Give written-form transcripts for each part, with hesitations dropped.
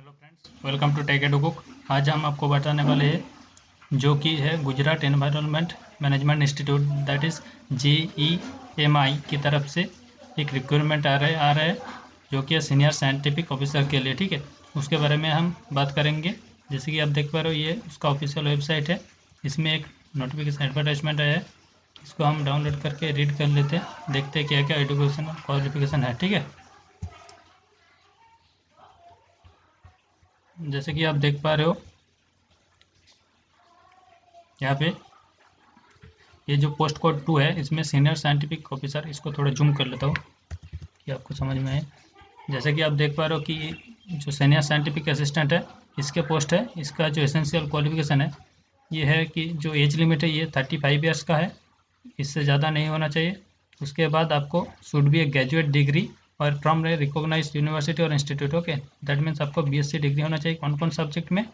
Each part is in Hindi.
Hello friends, welcome to tech edu cook. आज हम आपको बताने वाले हैं जो कि है Gujarat environment management institute that is GEMI की तरफ से एक रिक्वायरमेंट आ रहा है जो कि है सीनियर साइंटिफिक ऑफिसर के लिए। ठीक है, उसके बारे में हम बात करेंगे। जैसे कि आप देख पा रहे हो, ये उसका ऑफिशियल वेबसाइट है। इसमें एक नोटिफिकेशन एडवर्टाइजमेंट आया है, इसको हम डाउनलोड करके रीड कर लेते हैं, देखते हैं क्या क्या एजुकेशन क्वालिफिकेशन है। ठीक है, जैसे कि आप देख पा रहे हो यहाँ पे ये जो पोस्ट कोड 2 है, इसमें सीनियर साइंटिफिक ऑफिसर, इसको थोड़ा जूम कर लेता हूँ कि आपको समझ में आए। जैसे कि आप देख पा रहे हो कि जो सीनियर साइंटिफिक असिस्टेंट है, इसके पोस्ट है। इसका जो एसेंशियल क्वालिफिकेशन है ये है कि जो एज लिमिट है ये 35 ईयर्स का है, इससे ज़्यादा नहीं होना चाहिए। उसके बाद आपको should be A graduate degree और फ्रॉम रिकॉग्नाइज यूनिवर्सिटी और इंस्टीट्यूट। ओके, दैट मीन्स आपको BSc डिग्री होना चाहिए। कौन कौन सब्जेक्ट में?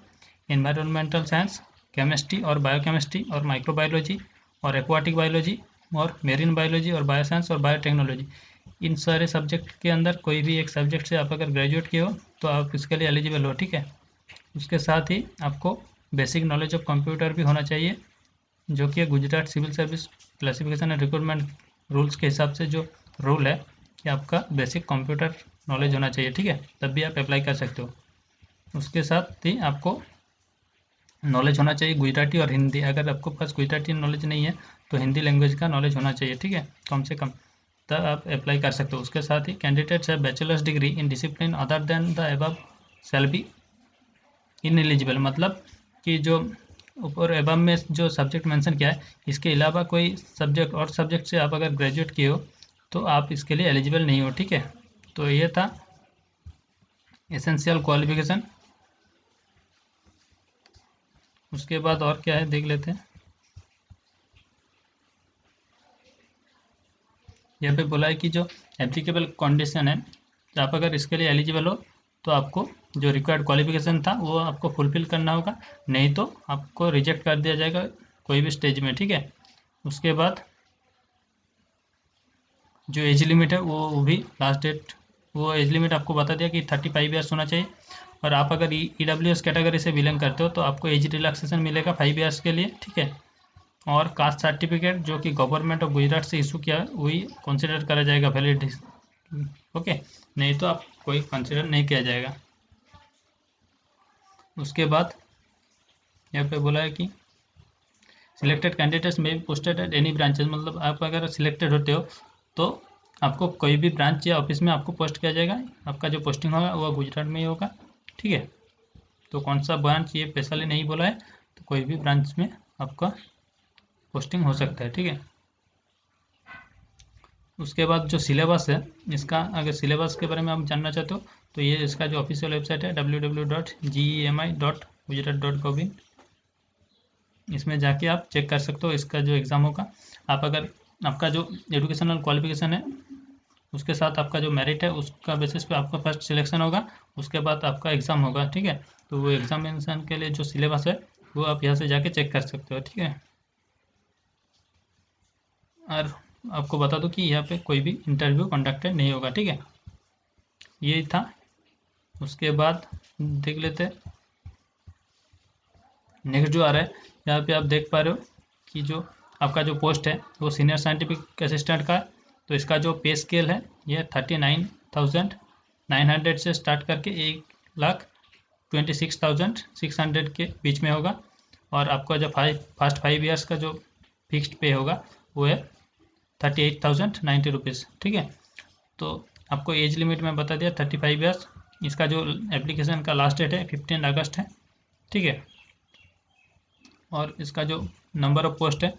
एनवायरमेंटल साइंस, केमिस्ट्री और बायोकेमिस्ट्री और माइक्रोबायोलॉजी और एक्वाटिक बायोलॉजी और मेरीन बायोलॉजी और बायोसाइंस और बायोटेक्नोलॉजी। इन सारे सब्जेक्ट के अंदर कोई भी एक सब्जेक्ट से आप अगर ग्रेजुएट किए हो तो आप इसके लिए एलिजिबल हो। ठीक है, उसके साथ ही आपको बेसिक नॉलेज ऑफ कंप्यूटर भी होना चाहिए, जो कि Gujarat civil service classification and recruitment rules के हिसाब से जो रूल है कि आपका बेसिक कंप्यूटर नॉलेज होना चाहिए। ठीक है, तब भी आप अप्लाई कर सकते हो। उसके साथ ही आपको नॉलेज होना चाहिए गुजराती और हिंदी। अगर आपके पास गुजराती नॉलेज नहीं है तो हिंदी लैंग्वेज का नॉलेज होना चाहिए। ठीक है, कम से कम, तब आप अप्लाई कर सकते हो। उसके साथ ही कैंडिडेट्स है bachelors degree in discipline other than the above shall be ineligible. मतलब कि जो ऊपर एबव में जो सब्जेक्ट मेंशन किया है, इसके अलावा कोई सब्जेक्ट और सब्जेक्ट से आप अगर ग्रेजुएट किए हो तो आप इसके लिए एलिजिबल नहीं हो। ठीक है, तो ये था एसेंशियल क्वालिफिकेशन। उसके बाद और क्या है देख लेते हैं। यहाँ पे बोला है कि जो एप्लीकेबल कंडीशन है, तो आप अगर इसके लिए एलिजिबल हो तो आपको जो रिक्वायर्ड क्वालिफिकेशन था वो आपको फुलफिल करना होगा, नहीं तो आपको रिजेक्ट कर दिया जाएगा कोई भी स्टेज में। ठीक है, उसके बाद जो एज लिमिट है वो भी लास्ट डेट, वो एज लिमिट आपको बता दिया कि 35 ईयर्स होना चाहिए। और आप अगर EWS कैटेगरी से बिलोंग करते हो तो आपको एज रिलैक्सेशन मिलेगा 5 ईयर्स के लिए। ठीक है, और कास्ट सर्टिफिकेट जो कि गवर्नमेंट ऑफ गुजरात से इशू किया वही कंसिडर करा जाएगा वैलिड। ओके, नहीं तो आप कोई कंसिडर नहीं किया जाएगा। उसके बाद यहाँ पे बोला है कि सिलेक्टेड कैंडिडेट्स में भी पोस्टेड एट एनी ब्रांचेस। मतलब आप अगर सिलेक्टेड होते हो तो आपको कोई भी ब्रांच या ऑफिस में आपको पोस्ट किया जाएगा। आपका जो पोस्टिंग होगा वो गुजरात में ही होगा। ठीक है, तो कौन सा ब्रांच ये स्पेशली नहीं बोला है, तो कोई भी ब्रांच में आपका पोस्टिंग हो सकता है। ठीक है, उसके बाद जो सिलेबस है इसका, अगर सिलेबस के बारे में आप जानना चाहते हो तो ये इसका जो ऑफिशियल वेबसाइट है www.gemi.gujarat.gov.in, इसमें जाके आप चेक कर सकते हो इसका जो एग्ज़ाम होगा। आप अगर आपका जो एजुकेशनल क्वालिफिकेशन है उसके साथ आपका जो मेरिट है उसका बेसिस पे आपका फर्स्ट सिलेक्शन होगा, उसके बाद आपका एग्ज़ाम होगा। ठीक है, तो वो एग्जामिनेशन के लिए जो सिलेबस है वो आप यहाँ से जाके चेक कर सकते हो। ठीक है, और आपको बता दूं कि यहाँ पे कोई भी इंटरव्यू कंडक्टेड नहीं होगा। ठीक है, यही था। उसके बाद देख लेते हैं नेक्स्ट जो आ रहा है। यहाँ पे आप देख पा रहे हो कि जो आपका जो पोस्ट है वो सीनियर साइंटिफिक असिस्टेंट का है। तो इसका जो पे स्केल है ये 39,900 से स्टार्ट करके 1,26,600 के बीच में होगा। और आपका जो फर्स्ट 5 ईयर्स का जो फिक्स्ड पे होगा वो है 38,090 रुपीज़। ठीक है, तो आपको एज लिमिट में बता दिया 35 ईयर्स। इसका जो एप्लीकेशन का लास्ट डेट है 15 अगस्त है। ठीक है, और इसका जो नंबर ऑफ पोस्ट है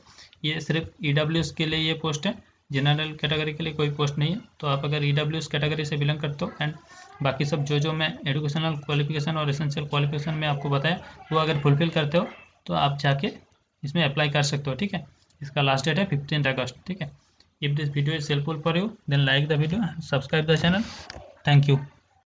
ये सिर्फ EWS के लिए ये पोस्ट है, जनरल कैटेगरी के लिए कोई पोस्ट नहीं है। तो आप अगर EWS कैटेगरी से बिलोंग करते हो एंड बाकी सब जो मैं एजुकेशनल क्वालिफिकेशन और एसेंशियल क्वालिफिकेशन में आपको बताया वो अगर फुलफिल करते हो तो आप जाके इसमें अप्लाई कर सकते हो। ठीक है, इसका लास्ट डेट है 15 अगस्त। ठीक है, if this video is helpful for you then like the video, subscribe the channel. Thank you.